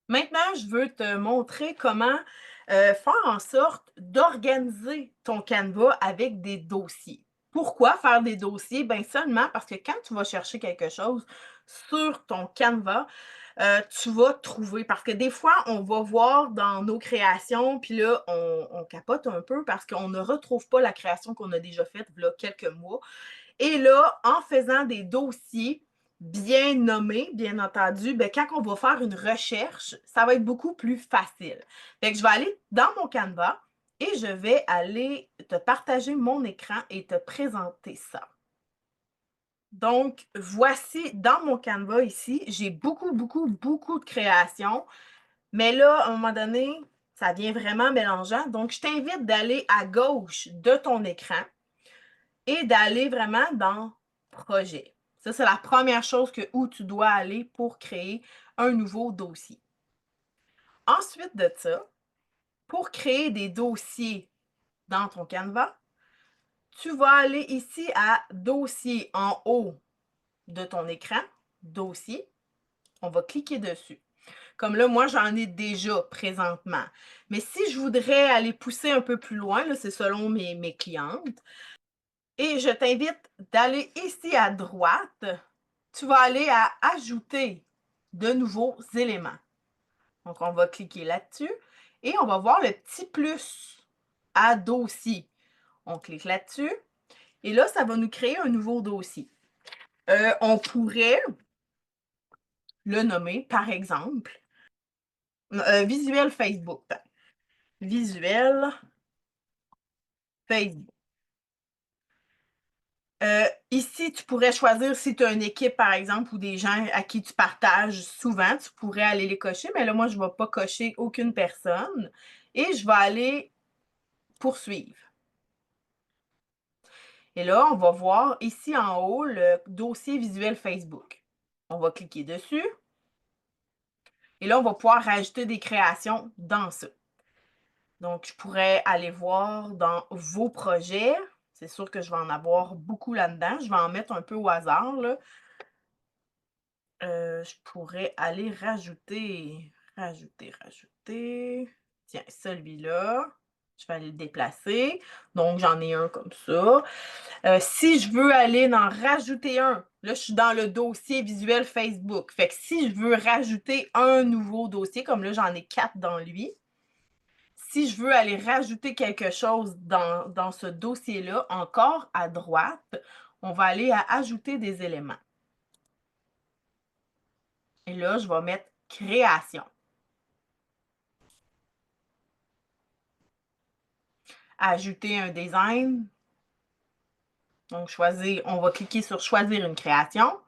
Maintenant, je veux te montrer comment, faire en sorte d'organiser ton Canva avec des dossiers. Pourquoi faire des dossiers? Ben, seulement parce que quand tu vas chercher quelque chose sur ton Canva, tu vas trouver parce que des fois, on va voir dans nos créations, puis là, on capote un peu parce qu'on ne retrouve pas la création qu'on a déjà faite, il y a quelques mois. Et là, en faisant des dossiers bien nommés, bien entendu, ben, quand on va faire une recherche, ça va être beaucoup plus facile. Fait que je vais aller dans mon Canva et je vais aller te partager mon écran et te présenter ça. Donc, voici dans mon Canva ici, j'ai beaucoup, beaucoup, beaucoup de créations, mais là, à un moment donné, ça devient vraiment mélangeant. Donc, je t'invite d'aller à gauche de ton écran et d'aller vraiment dans projet. Ça, c'est la première chose où tu dois aller pour créer un nouveau dossier. Ensuite de ça, pour créer des dossiers dans ton Canva, tu vas aller ici à dossier en haut de ton écran, dossier. On va cliquer dessus. Comme là, moi, j'en ai déjà présentement. Mais si je voudrais aller pousser un peu plus loin, là, c'est selon mes clientes, et je t'invite d'aller ici à droite. Tu vas aller à ajouter de nouveaux éléments. Donc, on va cliquer là-dessus et on va voir le petit plus à dossier. On clique là-dessus et là, ça va nous créer un nouveau dossier. On pourrait le nommer, par exemple, visuel Facebook. Visuel Facebook. Ici, tu pourrais choisir si tu as une équipe, par exemple, ou des gens à qui tu partages souvent, tu pourrais aller les cocher, mais là, moi, je ne vais pas cocher aucune personne et je vais aller poursuivre. Et là, on va voir ici en haut le dossier visuel Facebook. On va cliquer dessus et là, on va pouvoir rajouter des créations dans ça. Donc, je pourrais aller voir dans vos projets. C'est sûr que je vais en avoir beaucoup là-dedans. Je vais en mettre un peu au hasard, là. Je pourrais aller rajouter. Tiens, celui-là, je vais aller le déplacer. Donc, j'en ai un comme ça. Si je veux aller en rajouter un, là, je suis dans le dossier visuel Facebook. Fait que si je veux rajouter un nouveau dossier, comme là, j'en ai 4 dans lui. Si je veux aller rajouter quelque chose dans ce dossier-là, encore à droite, on va aller à ajouter des éléments. Et là, je vais mettre création. Ajouter un design. Donc, choisir, on va cliquer sur choisir une création.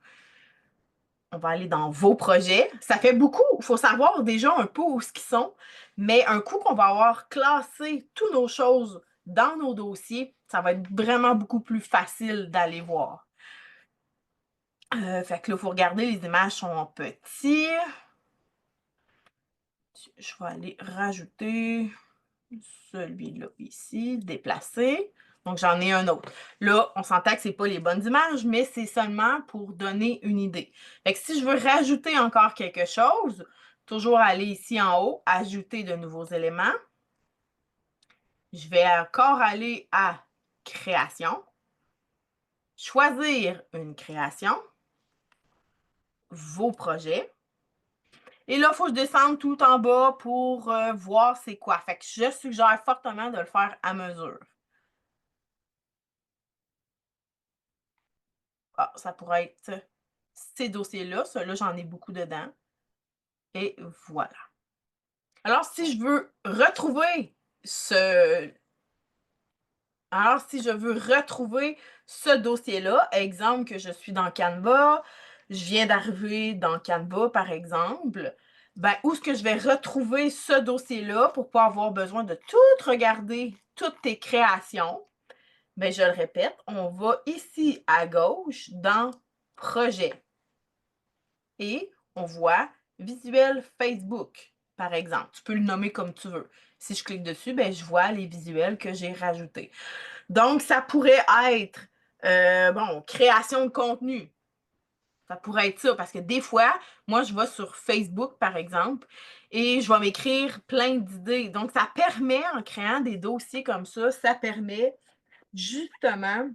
On va aller dans vos projets. Ça fait beaucoup. Il faut savoir déjà un peu où ce qu'ils sont. Mais un coup qu'on va avoir classé toutes nos choses dans nos dossiers, ça va être vraiment beaucoup plus facile d'aller voir. Fait que là, il faut regarder, les images sont petites. Je vais aller rajouter celui-là ici, déplacer. Donc, j'en ai un autre. Là, on s'entend que ce n'est pas les bonnes images, mais c'est seulement pour donner une idée. Fait que si je veux rajouter encore quelque chose, toujours aller ici en haut, ajouter de nouveaux éléments. Je vais encore aller à création, choisir une création, vos projets. Et là, il faut que je descende tout en bas pour voir c'est quoi. Fait que je suggère fortement de le faire à mesure. Ah, ça pourrait être ces dossiers-là. Ceux-là, j'en ai beaucoup dedans. Et voilà. Alors, si je veux retrouver ce... Alors, si je veux retrouver ce dossier-là, exemple que je suis dans Canva, je viens d'arriver dans Canva, par exemple, ben, où est-ce que je vais retrouver ce dossier-là pour pas avoir besoin de tout regarder, toutes tes créations? Ben, je le répète, on va ici à gauche dans Projet et on voit Visuel Facebook, par exemple. Tu peux le nommer comme tu veux. Si je clique dessus, ben, je vois les visuels que j'ai rajoutés. Donc, ça pourrait être, bon, création de contenu. Ça pourrait être ça, parce que des fois, moi, je vais sur Facebook, par exemple, et je vais m'écrire plein d'idées. Donc, ça permet, en créant des dossiers comme ça permet justement,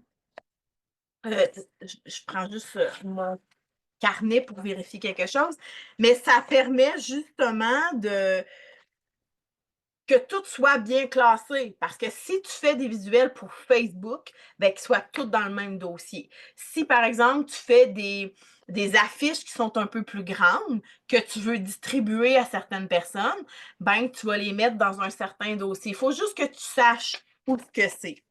je prends juste mon carnet pour vérifier quelque chose, mais ça permet justement de que tout soit bien classé. Parce que si tu fais des visuels pour Facebook, ben, qu'ils soient tous dans le même dossier. Si, par exemple, tu fais des affiches qui sont un peu plus grandes, que tu veux distribuer à certaines personnes, ben, tu vas les mettre dans un certain dossier. Il faut juste que tu saches où ce que c'est.